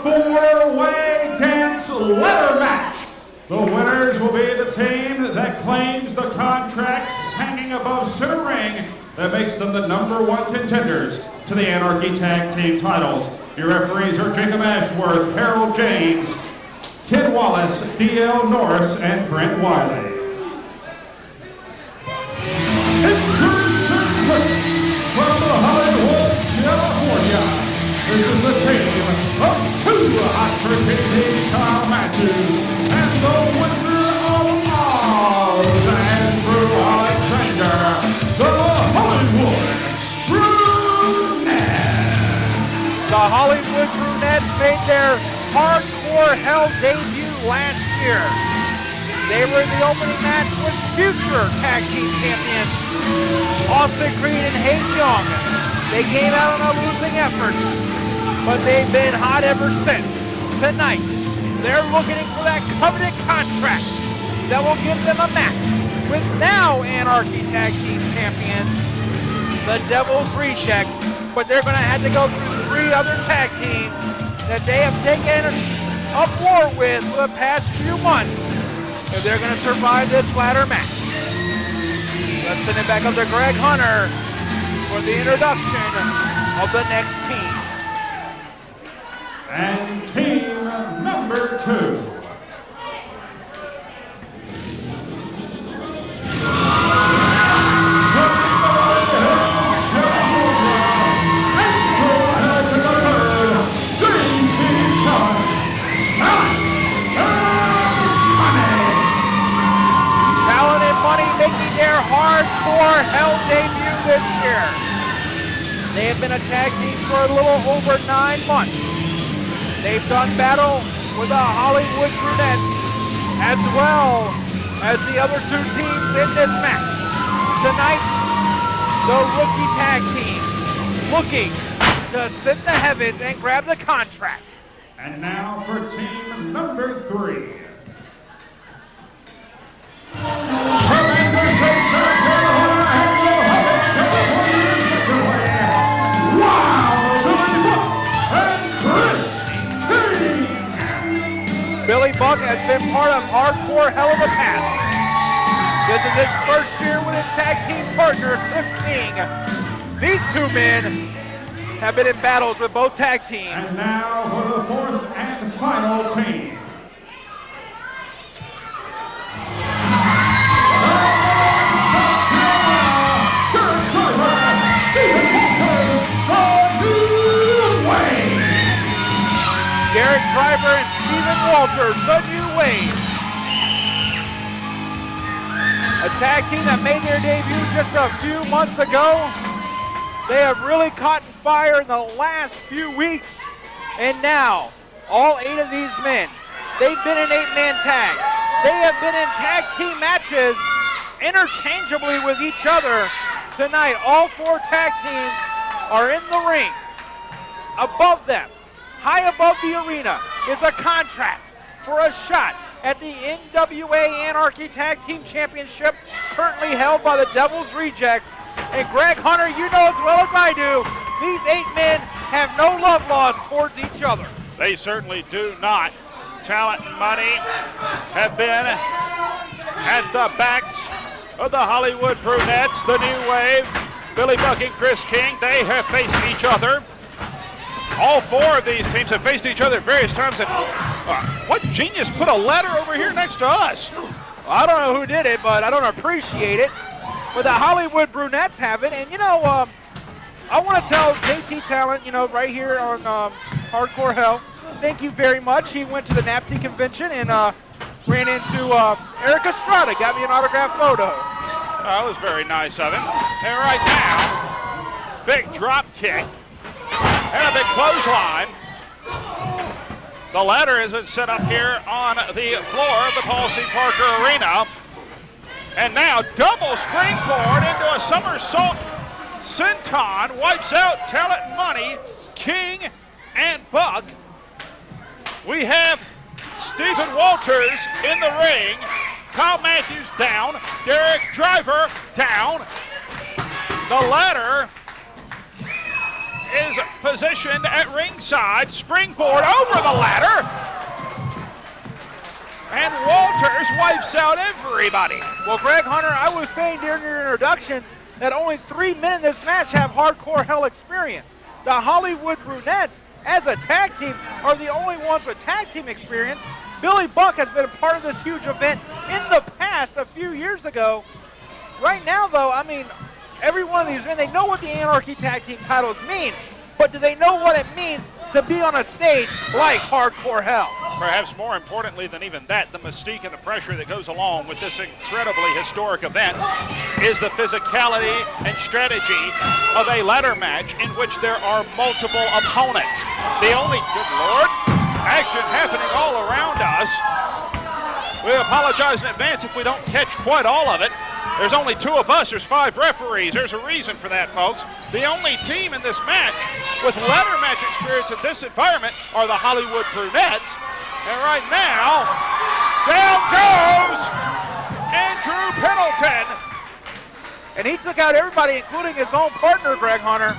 four-way dance ladder match. The winners will be the team that claims the contracts hanging above center ring that makes them the #1 contenders to the Anarchy Tag Team titles. Your referees are Jacob Ashworth, Harold James, Kid Wallace, D.L. Norris, and Brent Wiley. Introducing first from Hollywood, California. This is the team of Too Hot for TV, Kyle Matthews, and the Wizard of Oz, Andrew Alexander, the Hollywood Brunettes. The Hollywood Brunettes made their Hardcore Hell debut last year. They were in the opening match with future tag team champions Austin Creed and Hayes Young. They came out on a losing effort, but they've been hot ever since. Tonight, they're looking for that coveted contract that will give them a match with now Anarchy Tag Team champions, the Devil's Reject, but they're going to have to go through 3 other tag teams that they have taken up war with for the past few months if they're going to survive this ladder match. Let's send it back up to Greg Hunter for the introduction of the next team. And team number 2. Their Hardcore Hell debut this year. They have been a tag team for a little over 9 months. They've done battle with the Hollywood Brunettes as well as the other 2 teams in this match. Tonight, the rookie tag team looking to ascend the heavens and grab the contract. And now for team number 3. Billy Buck has been part of Hardcore Hell in the past. This is his first year with his tag team partner, Cliff King. These 2 men have been in battles with both tag teams. And now for the 4th and final team. Derek Driver and Stephen Walters, the New Wave. A tag team that made their debut just a few months ago. They have really caught fire in the last few weeks. And now, all 8 of these men, they've been in 8-man tag. They have been in tag team matches interchangeably with each other. Tonight, all 4 tag teams are in the ring. Above them, high above the arena, is a contract for a shot at the NWA Anarchy Tag Team Championship, currently held by the Devil's Reject. And Greg Hunter, you know as well as I do, these 8 men have no love lost towards each other. They certainly do not. Talent and money have been at the backs of the Hollywood Brunettes, the New Wave, Billy Buck and Chris King. They have faced each other. All 4 of these teams have faced each other at various times. And what genius put a ladder over here next to us? Well, I don't know who did it, but I don't appreciate it. But the Hollywood Brunettes have it. And, you know, I want to tell JT Talent, you know, right here on Hardcore Hell, thank you very much. He went to the NAPTY convention and ran into Eric Estrada, got me an autographed photo. That was very nice of him. And right now, big drop kick. And a big clothesline. The ladder has been set up here on the floor of the Paul C. Parker Arena. And now double springboard into a somersault. Senton wipes out Talent and Money, King and Buck. We have Stephen Walters in the ring. Kyle Matthews down. Derek Driver down. The ladder is positioned at ringside, springboard over the ladder, and Walters wipes out everybody. Well, Greg Hunter, I was saying during your introduction that only 3 men in this match have hardcore hell experience. The Hollywood Brunettes, as a tag team, are the only ones with tag team experience. Billy Buck has been a part of this huge event in the past, a few years ago. Right now, though, I mean, every one of these men, they know what the Anarchy tag team titles mean, but do they know what it means to be on a stage like Hardcore Hell? Perhaps more importantly than even that, the mystique and the pressure that goes along with this incredibly historic event is the physicality and strategy of a ladder match in which there are multiple opponents. The only, good Lord, action happening all around us. We apologize in advance if we don't catch quite all of it. There's only 2 of us, there's 5 referees. There's a reason for that, folks. The only team in this match with ladder match experience in this environment are the Hollywood Brunettes. And right now, down goes Andrew Pendelton. And he took out everybody, including his own partner, Greg Hunter.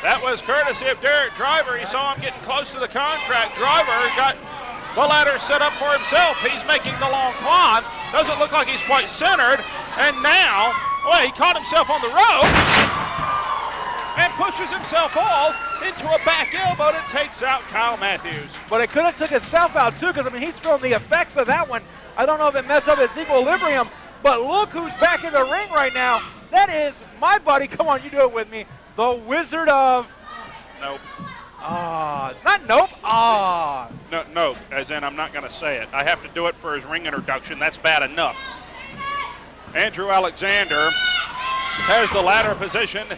That was courtesy of Derek Driver. He saw him getting close to the contract. Driver got the ladder set up for himself. He's making the long climb. Doesn't look like he's quite centered. And now, well, he caught himself on the rope and pushes himself all into a back elbow that takes out Kyle Matthews. But it could have took himself out too, because I mean he's feeling the effects of that one. I don't know if it messed up his equilibrium, but look who's back in the ring right now. That is my buddy. Come on, you do it with me. The Wizard of... Nope. Not nope. No, nope, as in I'm not going to say it. I have to do it for his ring introduction. That's bad enough. Andrew Alexander has the ladder position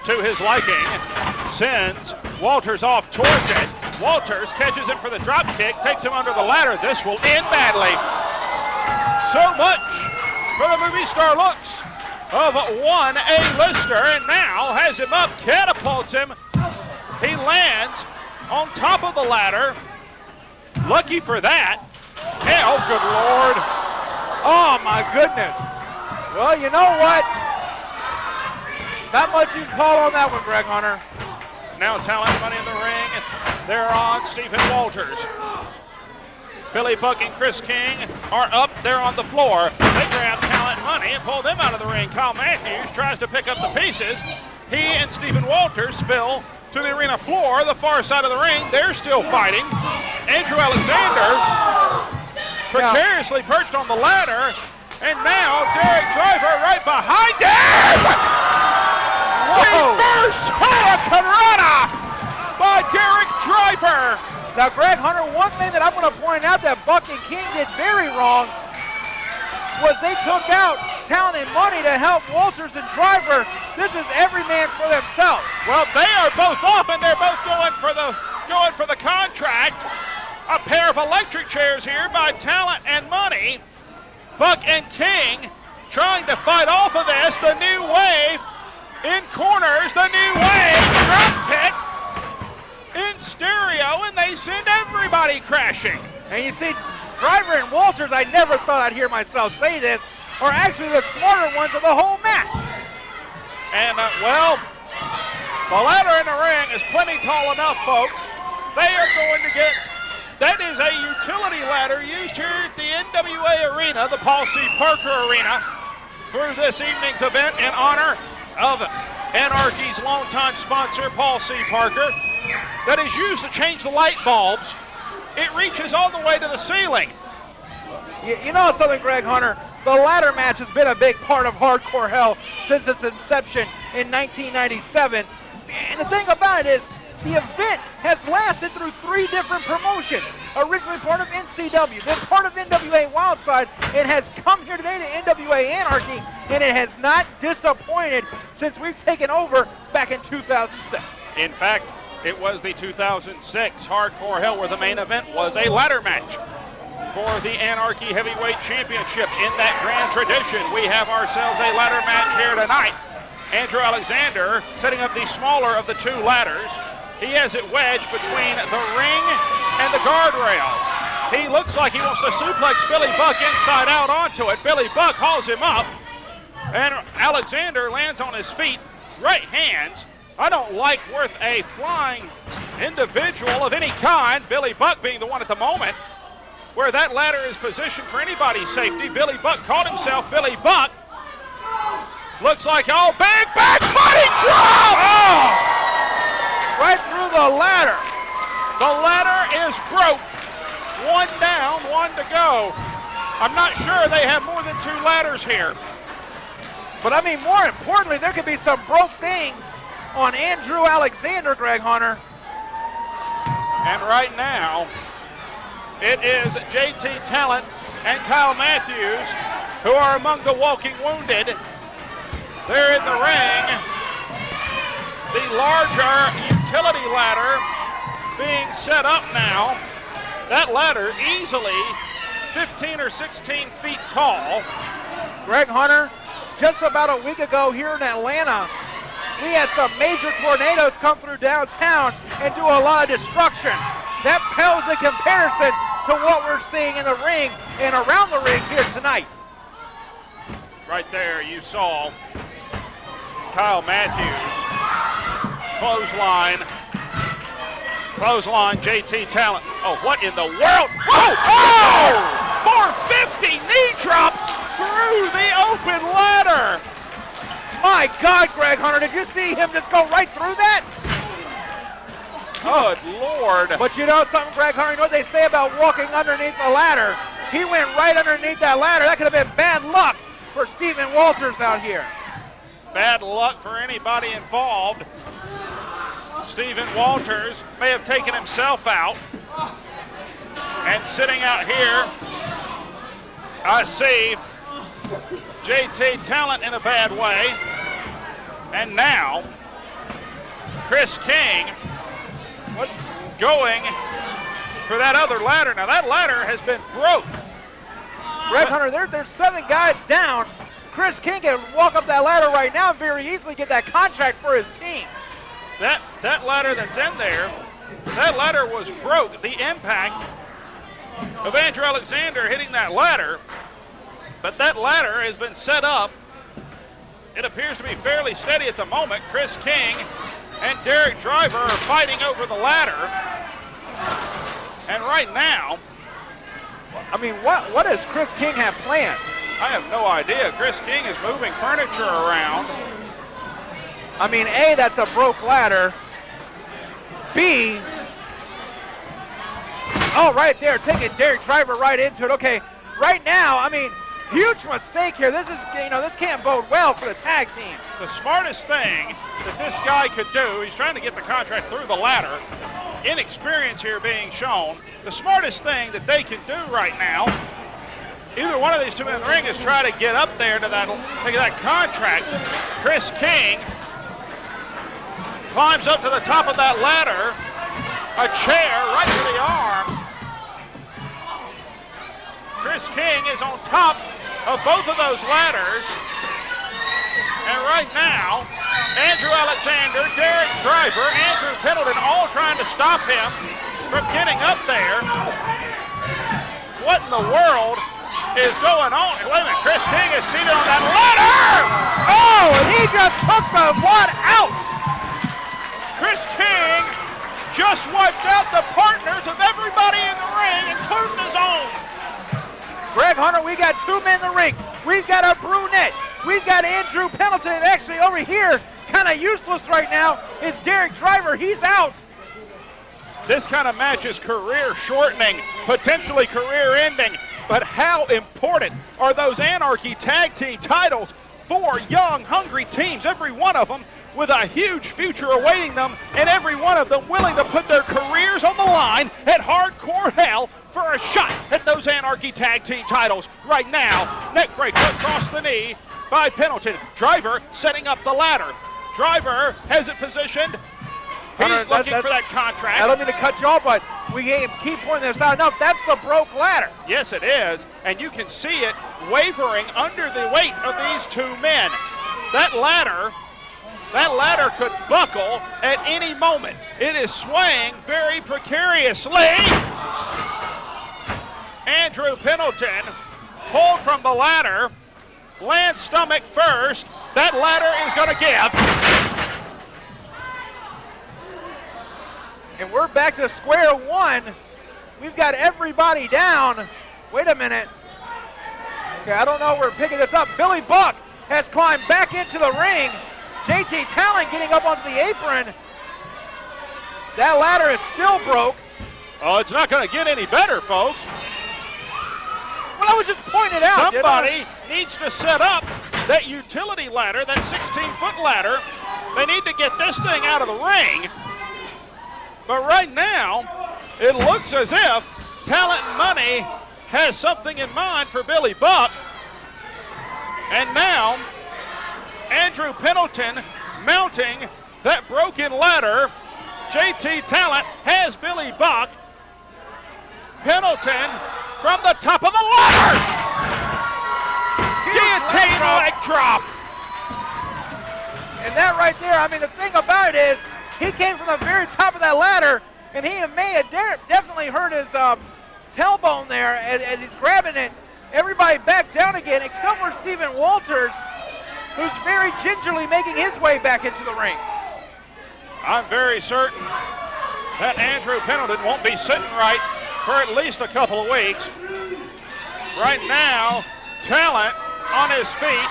to his liking, sends Walters off towards it. Walters catches him for the drop kick, takes him under the ladder. This will end badly. So much for the movie star looks of one A-lister, and now has him up, catapults him. He lands on top of the ladder. Lucky for that. And, oh, good Lord. Oh, my goodness. Well, you know what? Not much you can call on that one, Greg Hunter. Now Talent Money in the ring. They're on Stephen Walters. Billy Buck and Chris King are up there on the floor. They grab Talent Money and pull them out of the ring. Kyle Matthews tries to pick up the pieces. He and Stephen Walters spill to the arena floor, the far side of the ring. They're still fighting. Andrew Alexander precariously perched on the ladder. And now Derek Driver right behind him. Reverse hurricanrana by Derek Driver. Now, Greg Hunter, one thing that I'm going to point out that Buck and King did very wrong was they took out Talent and Money to help Walters and Driver. This is every man for themselves. Well, they are both off, and they're both going for the contract. A pair of electric chairs here by Talent and Money. Buck and King trying to fight off of this. The new wave in corners. The new wave drop kick in stereo, and they send everybody crashing. And you see, Driver and Walters, I never thought I'd hear myself say this, are actually the smarter ones of the whole match. And, well, the ladder in the ring is plenty tall enough, folks. They are going to get, that is a utility ladder used here at the NWA Arena, the Paul C. Parker Arena, for this evening's event in honor of Anarchy's longtime sponsor, Paul C. Parker, that is used to change the light bulbs. It reaches all the way to the ceiling. You know something, Greg Hunter? The ladder match has been a big part of Hardcore Hell since its inception in 1997. And the thing about it is, the event has lasted through 3 different promotions. Originally part of NCW, then part of NWA Wildside. It has come here today to NWA Anarchy, and it has not disappointed since we've taken over back in 2006. In fact, it was the 2006 Hardcore Hell where the main event was a ladder match for the Anarchy Heavyweight Championship. In that grand tradition, we have ourselves a ladder match here tonight. Andrew Alexander setting up the smaller of the 2 ladders. He has it wedged between the ring and the guardrail. He looks like he wants to suplex Billy Buck inside out onto it. Billy Buck hauls him up, and Alexander lands on his feet. Right hands I don't like worth a flying individual of any kind, Billy Buck being the one at the moment, where that ladder is positioned for anybody's safety. Billy Buck caught himself. Billy Buck looks like all big back body drop! Oh! Right through the ladder. The ladder is broke. One down, one to go. I'm not sure they have more than 2 ladders here. But I mean, more importantly, there could be some broke things on Andrew Alexander, Greg Hunter. And right now, it is JT Talent and Kyle Matthews who are among the walking wounded. They're in the ring. The larger utility ladder being set up now. That ladder easily 15 or 16 feet tall. Greg Hunter, just about a week ago here in Atlanta, we had some major tornadoes come through downtown and do a lot of destruction. That pales in comparison to what we're seeing in the ring and around the ring here tonight. Right there you saw Kyle Matthews clothesline JT Talent. Oh, what in the world? Oh! 450 knee drop through the open ladder. My God, Greg Hunter, did you see him just go right through that? Good Lord. But you know something, Greg Hunter, you know what they say about walking underneath the ladder? He went right underneath that ladder. That could have been bad luck for Stephen Walters out here. Bad luck for anybody involved. Stephen Walters may have taken himself out. And sitting out here, I see JT Talent in a bad way. And now, Chris King going for that other ladder. Now that ladder has been broke. Greg Hunter, there's 7 guys down. Chris King can walk up that ladder right now and very easily get that contract for his team. That ladder that's in there, that ladder was broke. The impact of Andrew Alexander hitting that ladder, but that ladder has been set up. It appears to be fairly steady at the moment. Chris King and Derek Driver are fighting over the ladder. And right now, I mean, what does Chris King have planned? I have no idea. Chris King is moving furniture around. I mean, A, that's a broke ladder. B, oh, right there, taking Derek Driver right into it. Okay, right now, I mean, huge mistake here. This can't bode well for the tag team. The smartest thing that this guy could do, he's trying to get the contract through the ladder. Inexperience here being shown. The smartest thing that they can do right now, either one of these 2 men in the ring, is try to get up there to that contract. Chris King climbs up to the top of that ladder. A chair right to the arm. Chris King is on top of both of those ladders. And right now, Andrew Alexander, Derek Driver, Andrew Pendleton all trying to stop him from getting up there. What in the world is going on? Wait a minute, Chris King is seated on that ladder! Oh, and he just took the one out! Chris King just wiped out the partners of everybody in the ring, including his own. Greg Hunter, we got 2 men in the ring. We've got a brunette. We've got Andrew Pendleton, and actually over here, kind of useless right now, is Derek Driver. He's out. This kind of match is career shortening, potentially career ending, but how important are those Anarchy tag team titles for young, hungry teams, every one of them with a huge future awaiting them, and every one of them willing to put their careers on the line at hardcore hell for a shot at those Anarchy tag team titles. Right now, neck breaker across the knee by Pendleton. Driver setting up the ladder. Driver has it positioned. He's looking for that contract. I don't mean to cut you off, but we keep pointing this out enough. That's the broke ladder. Yes, it is, and you can see it wavering under the weight of these 2 men. That ladder could buckle at any moment. It is swaying very precariously. Andrew Pendleton pulled from the ladder, lands stomach first. That ladder is going to give. And we're back to square one. We've got everybody down. Wait a minute. Okay, I don't know where we're picking this up. Billy Buck has climbed back into the ring. JT Talent getting up onto the apron. That ladder is still broke. Oh, it's not going to get any better, folks. Well, I was just pointing it out. Somebody needs to set up that utility ladder, that 16-foot ladder. They need to get this thing out of the ring. But right now, it looks as if Talent and Money has something in mind for Billy Buck. And now, Andrew Pendleton mounting that broken ladder. JT Talent has Billy Buck. Pendleton from the top of the ladder. Guillotine leg drop. And that right there, I mean, the thing about it is, he came from the very top of that ladder, and he may have definitely hurt his tailbone there as he's grabbing it. Everybody back down again, except for Stephen Walters, who's very gingerly making his way back into the ring. I'm very certain that Andrew Pendleton won't be sitting right for at least a couple of weeks. Right now, Talent on his feet.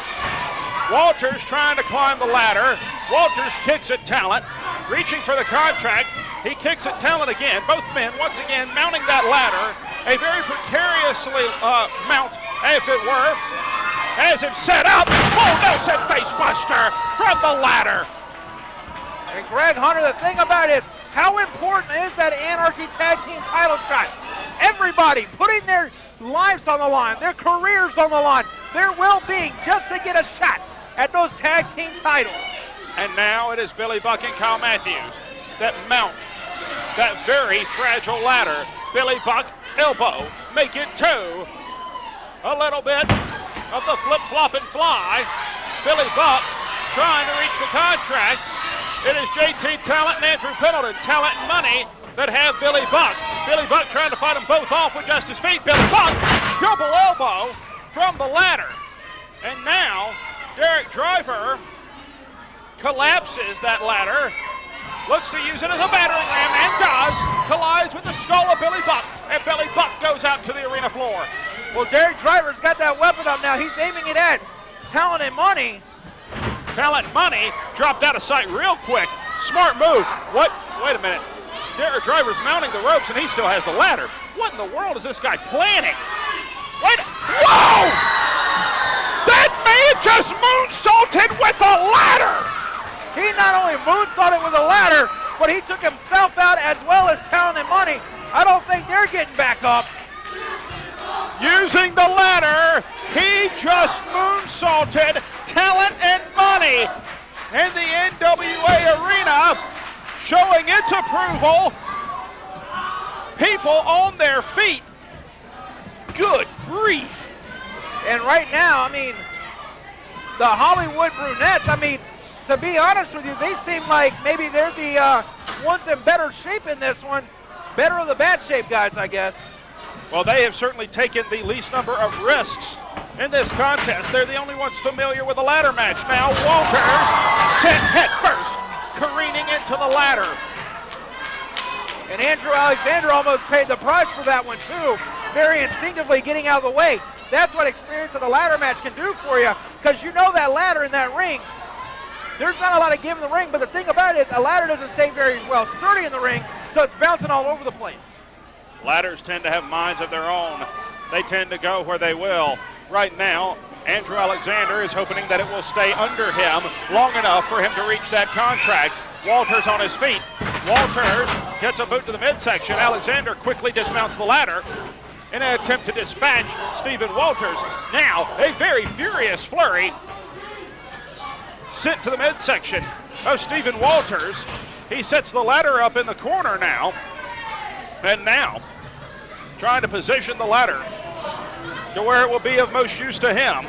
Walters trying to climb the ladder. Walters kicks at Talent, reaching for the contract. He kicks at Talent again. Both men, once again, mounting that ladder. A very precariously mount, if it were, as it's set up. Oh, Nelson facebuster from the ladder. And Greg Hunter, the thing about it is, how important is that Anarchy Tag Team title shot? Everybody putting their lives on the line, their careers on the line, their well-being, just to get a shot at those tag team titles. And now it is Billy Buck and Kyle Matthews that mount that very fragile ladder. Billy Buck, elbow, make it two. A little bit of the flip-flop and fly. Billy Buck trying to reach the contract. It is JT Talent and Andrew Pendleton, Talent and Money, that have Billy Buck. Billy Buck trying to fight them both off with just his feet. Billy Buck, double elbow from the ladder. And now, Derek Driver collapses that ladder, looks to use it as a battering ram, and does, collides with the skull of Billy Buck, and Billy Buck goes out to the arena floor. Well, Derek Driver's got that weapon up now. He's aiming it at Talent and Money. Talent Money dropped out of sight real quick. Smart move. What? Wait a minute. Derek Driver's mounting the ropes and he still has the ladder. What in the world is this guy planning? Wait. Whoa! That man just moonsaulted with a ladder! He not only moonsaulted with a ladder, but he took himself out as well as Talent and Money. I don't think they're getting back up. Using the ladder, he just moonsaulted Talent and Money in the NWA Arena, showing its approval. People on their feet. Good grief. And right now, I mean, the Hollywood Brunettes, I mean, to be honest with you, they seem like maybe they're the ones in better shape in this one. Better of the bad shape guys, I guess. Well, they have certainly taken the least number of risks in this contest. They're the only ones familiar with a ladder match. Now Walters sent head first, careening into the ladder. And Andrew Alexander almost paid the price for that one too, very instinctively getting out of the way. That's what experience of the ladder match can do for you, because you know that ladder in that ring, there's not a lot of give in the ring, but the thing about it is a ladder doesn't stay very well sturdy in the ring, so it's bouncing all over the place. Ladders tend to have minds of their own. They tend to go where they will. Right now, Andrew Alexander is hoping that it will stay under him long enough for him to reach that contract. Walters on his feet. Walters gets a boot to the midsection. Alexander quickly dismounts the ladder in an attempt to dispatch Stephen Walters. Now, a very furious flurry sent to the midsection of Stephen Walters. He sets the ladder up in the corner now. And now, trying to position the ladder to where it will be of most use to him.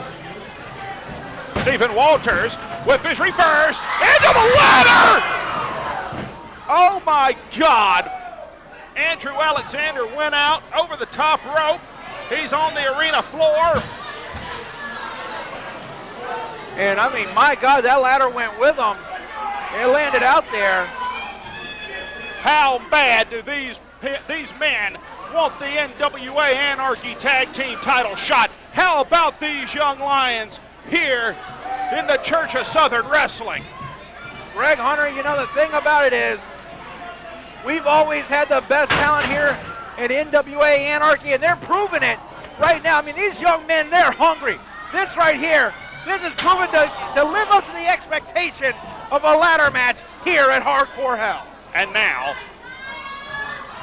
Stephen Walters with his reverse into the ladder! Oh my God! Andrew Alexander went out over the top rope. He's on the arena floor. And I mean, my God, that ladder went with him. It landed out there. How bad do these men want the NWA Anarchy Tag Team title shot? How about these young lions here in the Church of Southern Wrestling? Greg Hunter, you know, the thing about it is we've always had the best talent here in NWA Anarchy, and they're proving it right now. I mean, these young men, they're hungry. This right here, this is proven to live up to the expectation of a ladder match here at Hardcore Hell. And now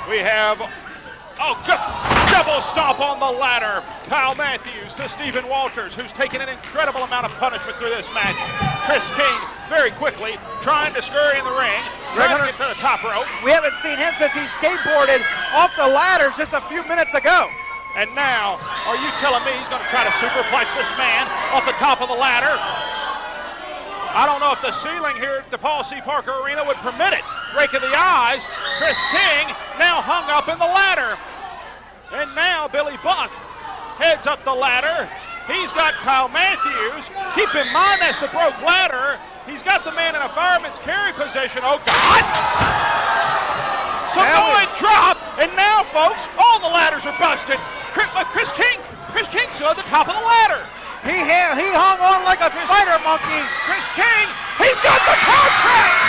we have, good double stomp on the ladder. Kyle Matthews to Stephen Walters, who's taken an incredible amount of punishment through this match. Chris King, very quickly, trying to scurry in the ring, trying to get to the top rope. We haven't seen him since he skateboarded off the ladders just a few minutes ago. And now, are you telling me he's going to try to superplex this man off the top of the ladder? I don't know if the ceiling here at the Paul C. Parker Arena would permit it. Rake of the eyes. Chris King now hung up in the ladder. And now Billy Buck heads up the ladder. He's got Kyle Matthews. Keep in mind that's the broke ladder. He's got the man in a fireman's carry position. Oh, God! Samoan drop. And now, folks, all the ladders are busted. Chris King still at the top of the ladder. He hung on like a spider monkey. Chris King, he's got the contract!